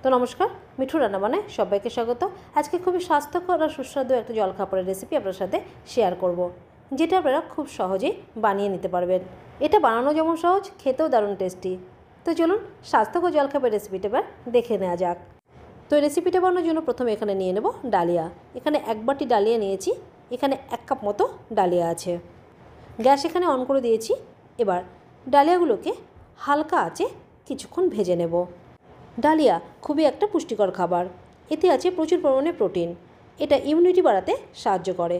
তো নমস্কার, মিঠু রান্না বানায় সবাইকে স্বাগত। আজকে খুবই স্বাস্থ্যকর আর সুস্বাদু একটা জলখাবারের রেসিপি আপনার সাথে শেয়ার করব, যেটা আপনারা খুব সহজেই বানিয়ে নিতে পারবেন। এটা বানানো যেমন সহজ, খেতেও দারুণ টেস্টি। তো চলুন স্বাস্থ্যকর জলখাবারের রেসিপিটা এবার দেখে নেওয়া যাক। তো এই রেসিপিটা বানানোর জন্য প্রথমে এখানে নিয়ে নেব ডালিয়া। এখানে 1 বাটি ডালিয়া নিয়েছি। এখানে 1 কাপ মতো ডালিয়া আছে। গ্যাস এখানে অন করে দিয়েছি। এবার ডালিয়াগুলোকে হালকা আঁচে কিছুক্ষণ ভেজে নেব। ডালিয়া খুবই একটা পুষ্টিকর খাবার। এতে আছে প্রচুর পরিমাণে প্রোটিন। এটা ইমিউনিটি বাড়াতে সাহায্য করে।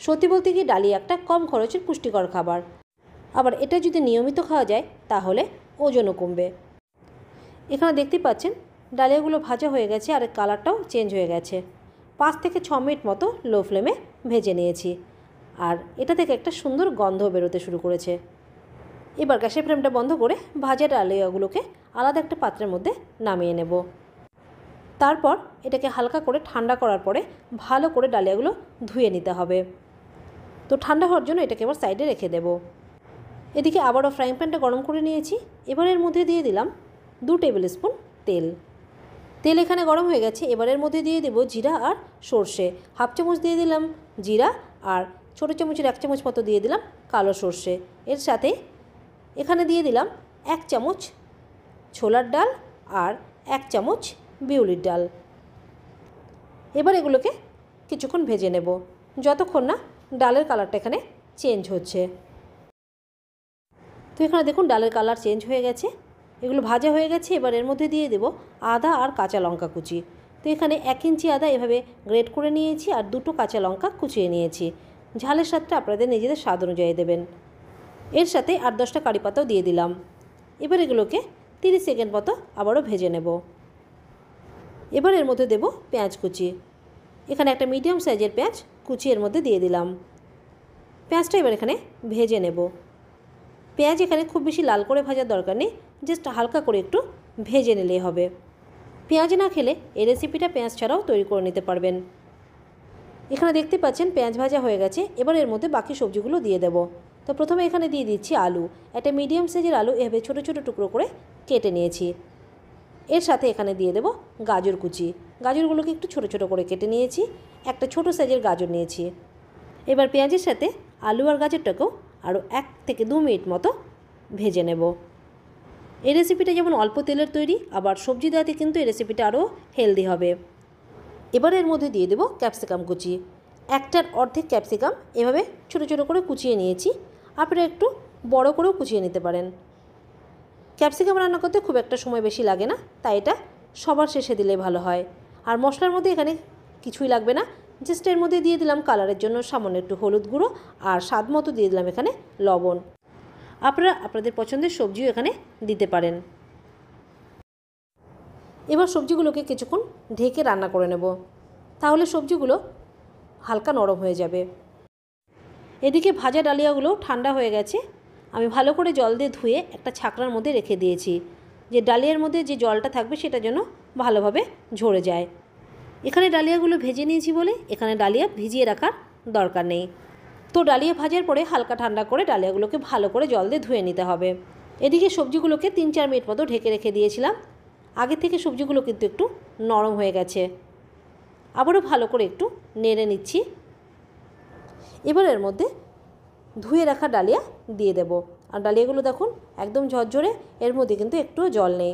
সত্যি বলতে কি, ডালিয়া একটা কম খরচের পুষ্টিকর খাবার। আবার এটা যদি নিয়মিত খাওয়া যায় তাহলে ওজনও কমবে। এখানে দেখতে পাচ্ছেন ডালিয়াগুলো ভাজা হয়ে গেছে আর কালারটাও চেঞ্জ হয়ে গেছে। 5 থেকে 6 মিনিট মতো লো ফ্লেমে ভেজে নিয়েছি আর এটা থেকে একটা সুন্দর গন্ধ বেরোতে শুরু করেছে। এবার গ্যাসের ফ্লেমটা বন্ধ করে ভাজা ডালিয়াগুলোকে আলাদা একটা পাত্রের মধ্যে নামিয়ে নেব। তারপর এটাকে হালকা করে ঠান্ডা করার পরে ভালো করে ডালিয়াগুলো ধুয়ে নিতে হবে। তো ঠান্ডা হওয়ার জন্য এটাকে এবার সাইডে রেখে দেব। এদিকে আবারও ফ্রাইং প্যানটা গরম করে নিয়েছি। এবার এর মধ্যে দিয়ে দিলাম 2 টেবিল স্পুন তেল। তেল এখানে গরম হয়ে গেছে। এবারের মধ্যে দিয়ে দেব জিরা আর সর্ষে। হাফ চামচ দিয়ে দিলাম জিরা আর ছোটো চামচের 1 চামচ মতো দিয়ে দিলাম কালো সর্ষে। এর সাথে এখানে দিয়ে দিলাম 1 চামচ ছোলার ডাল আর 1 চামচ বিউলির ডাল। এবার এগুলোকে কিছুক্ষণ ভেজে নেব, যতক্ষণ না ডালের কালারটা এখানে চেঞ্জ হচ্ছে। তো এখানে দেখুন ডালের কালার চেঞ্জ হয়ে গেছে, এগুলো ভাজা হয়ে গেছে। এবার এর মধ্যে দিয়ে দেব আদা আর কাঁচা লঙ্কা কুচি। তো এখানে 1 ইঞ্চি আদা এভাবে গ্রেট করে নিয়েছি আর 2টো কাঁচা লঙ্কা কুচিয়ে নিয়েছি। ঝালের স্বাদটা আপনাদের নিজেদের স্বাদ অনুযায়ী দেবেন। এর সাথে 8-10টা কারি পাতাও দিয়ে দিলাম। এবার এগুলোকে 30 সেকেন্ড মতো আবারও ভেজে নেব। এবার এর মধ্যে দেব পেঁয়াজ কুচি। এখানে একটা মিডিয়াম সাইজের পেঁয়াজ কুচি এর মধ্যে দিয়ে দিলাম। পেঁয়াজটা এবার এখানে ভেজে নেব। পেঁয়াজ এখানে খুব বেশি লাল করে ভাজার দরকার নেই, জাস্ট হালকা করে একটু ভেজে নিলেই হবে। পেঁয়াজ না খেলে এই রেসিপিটা পেঁয়াজ ছাড়াও তৈরি করে নিতে পারবেন। এখানে দেখতে পাচ্ছেন পেঁয়াজ ভাজা হয়ে গেছে। এবার এর মধ্যে বাকি সবজিগুলো দিয়ে দেব। তো প্রথমে এখানে দিয়ে দিচ্ছি আলু। একটা মিডিয়াম সাইজের আলু এভাবে ছোটো ছোটো টুকরো করে কেটে নিয়েছি। এর সাথে এখানে দিয়ে দেব গাজর কুচি। গাজরগুলোকে একটু ছোটো ছোটো করে কেটে নিয়েছি। একটা ছোটো সাইজের গাজর নিয়েছি। এবার পেঁয়াজের সাথে আলু আর গাজরটাকেও আরও 1 থেকে 2 মিনিট মতো ভেজে নেব। এই রেসিপিটা যেমন অল্প তেলের তৈরি, আবার সবজি দেওয়াতে কিন্তু এই রেসিপিটা আরও হেলদি হবে। এবার এর মধ্যে দিয়ে দেব ক্যাপসিকাম কুচি। 1টার অর্ধেক ক্যাপসিকাম এভাবে ছোটো ছোটো করে কুচিয়ে নিয়েছি। আপনারা একটু বড় করেও কুচিয়ে নিতে পারেন। ক্যাপসিকাম রান্না করতে খুব একটা সময় বেশি লাগে না, তাই এটা সবার শেষে দিলে ভালো হয়। আর মশলার মধ্যে এখানে কিছুই লাগবে না, জাস্ট এর মধ্যে দিয়ে দিলাম কালারের জন্য সামান্য একটু হলুদ গুঁড়ো আর স্বাদ মতো দিয়ে দিলাম এখানে লবণ। আপনারা আপনাদের পছন্দের সবজিও এখানে দিতে পারেন। এবার সবজিগুলোকে কিছুক্ষণ ঢেকে রান্না করে নেব, তাহলে সবজিগুলো হালকা নরম হয়ে যাবে। এদিকে ভাজা ডালিয়াগুলো ঠান্ডা হয়ে গেছে। আমি ভালো করে জল দিয়ে ধুয়ে একটা ছাকনার মধ্যে রেখে দিয়েছি, যে ডালিয়ার মধ্যে যে জলটা থাকবে সেটা যেন ভালোভাবে ঝরে যায়। এখানে ডালিয়াগুলো ভেজে নিয়েছি বলে এখানে ডালিয়া ভিজিয়ে রাখার দরকার নেই। তো ডালিয়া ভাজার পরে হালকা ঠান্ডা করে ডালিয়াগুলোকে ভালো করে জল দিয়ে ধুয়ে নিতে হবে। এদিকে সবজিগুলোকে 3-4 মিনিট মতো ঢেকে রেখে দিয়েছিলাম। আগে থেকে সবজিগুলো কিন্তু একটু নরম হয়ে গেছে। আবারও ভালো করে একটু নেড়ে নিচ্ছি। এবার এর মধ্যে ধুয়ে রাখা ডালিয়া দিয়ে দেব। আর ডালিয়াগুলো দেখুন একদম ঝরঝরে, এর মধ্যে কিন্তু একটুও জল নেই।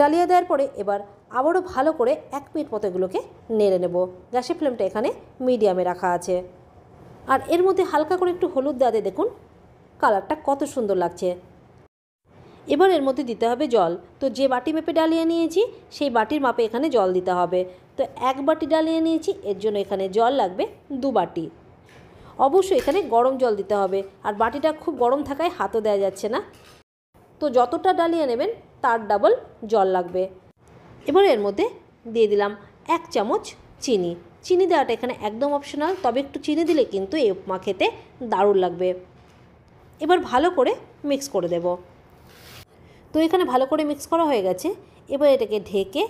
ডালিয়া দেওয়ার পরে এবার আবারও ভালো করে 1 মিনিট মতো এগুলোকে নেড়ে নেব। গ্যাসের ফ্লেমটা এখানে মিডিয়ামে রাখা আছে। আর এর মধ্যে হালকা করে একটু হলুদ দেওয়াতে দেখুন কালারটা কত সুন্দর লাগছে। এবার এর মধ্যে দিতে হবে জল। তো যে বাটি মেপে ডালিয়া নিয়েছি সেই বাটির মাপে এখানে জল দিতে হবে। তো 1 বাটি ডালিয়া নিয়েছি, এর জন্য এখানে জল লাগবে 2 বাটি। অবশ্যই এখানে গরম জল দিতে হবে, আর বাটিটা খুব গরম থাকায় হাতও দেওয়া যাচ্ছে না। তো যতটা ডালিয়া নেবেন তার ডাবল জল লাগবে। এবার এর মধ্যে দিয়ে দিলাম 1 চামচ চিনি। চিনি দেওয়াটা এখানে একদম অপশনাল, তবে একটু চিনি দিলে কিন্তু এই উপমা খেতে দারুণ লাগবে। এবার ভালো করে মিক্স করে দেব। তো এখানে ভালো করে মিক্স করা হয়ে গেছে। এবার এটাকে ঢেকে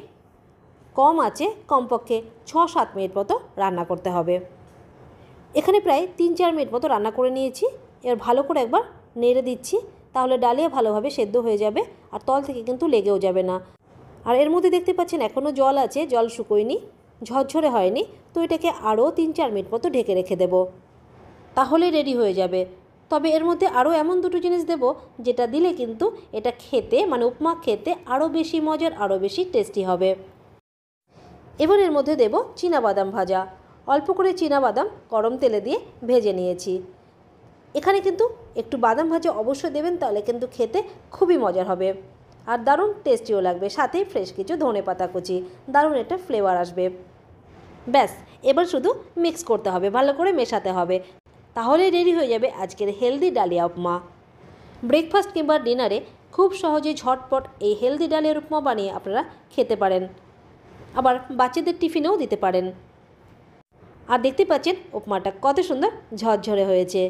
কম আঁচে কমপক্ষে 6-7 মিনিট মতো রান্না করতে হবে। এখানে প্রায় 3-4 মিনিট মতো রান্না করে নিয়েছি। এবার ভালো করে একবার নেড়ে দিচ্ছি, তাহলে ডালিয়া ভালোভাবে সেদ্ধ হয়ে যাবে আর তল থেকে কিন্তু লেগেও যাবে না। আর এর মধ্যে দেখতে পাচ্ছেন এখনও জল আছে, জল শুকোয়নি, ঝরঝরে হয়নি। তো এটাকে আরও 3-4 মিনিট মতো ঢেকে রেখে দেব, তাহলেই রেডি হয়ে যাবে। তবে এর মধ্যে আরও এমন দুটো জিনিস দেব যেটা দিলে কিন্তু এটা খেতে মানে উপমা খেতে আরও বেশি মজার, আরও বেশি টেস্টি হবে। এবার এর মধ্যে দেব চীনাবাদাম ভাজা। অল্প করে চীনাবাদাম গরম তেলে দিয়ে ভেজে নিয়েছি। এখানে কিন্তু একটু বাদাম ভাজা অবশ্যই দেবেন, তাহলে কিন্তু খেতে খুবই মজার হবে আর দারুণ টেস্টিও লাগবে। সাথে ফ্রেশ কিছু ধনেপাতা কুচি, দারুণ একটা ফ্লেভার আসবে। ব্যাস, এবার শুধু মিক্স করতে হবে, ভালো করে মেশাতে হবে, তাহলেই রেডি হয়ে যাবে আজকের হেলদি ডালিয়া উপমা। ব্রেকফাস্ট কিংবা ডিনারে খুব সহজে ঝটপট এই হেলদি ডালিয়ার উপমা বানিয়ে আপনারা খেতে পারেন, আবার বাচ্চাদের টিফিনেও দিতে পারেন। আর দেখতে পাচ্ছেন উপমাটা কত সুন্দর ঝরঝরে হয়েছে,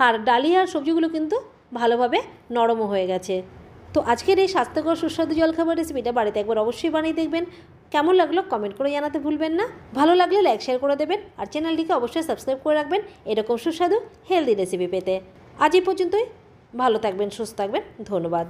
আর ডালিয়া আর সবজিগুলো কিন্তু ভালোভাবে নরমও হয়ে গেছে। তো আজকের এই স্বাস্থ্যকর সুস্বাদু জলখাবার রেসিপিটা বাড়িতে একবার অবশ্যই বানিয়ে দেখবেন। কেমন লাগলো কমেন্ট করে জানাতে ভুলবেন না। ভালো লাগলে লাইক শেয়ার করে দেবেন, আর চ্যানেলটিকে অবশ্যই সাবস্ক্রাইব করে রাখবেন এরকম সুস্বাদু হেলদি রেসিপি পেতে। আজ এই পর্যন্তই, ভালো থাকবেন, সুস্থ থাকবেন, ধন্যবাদ।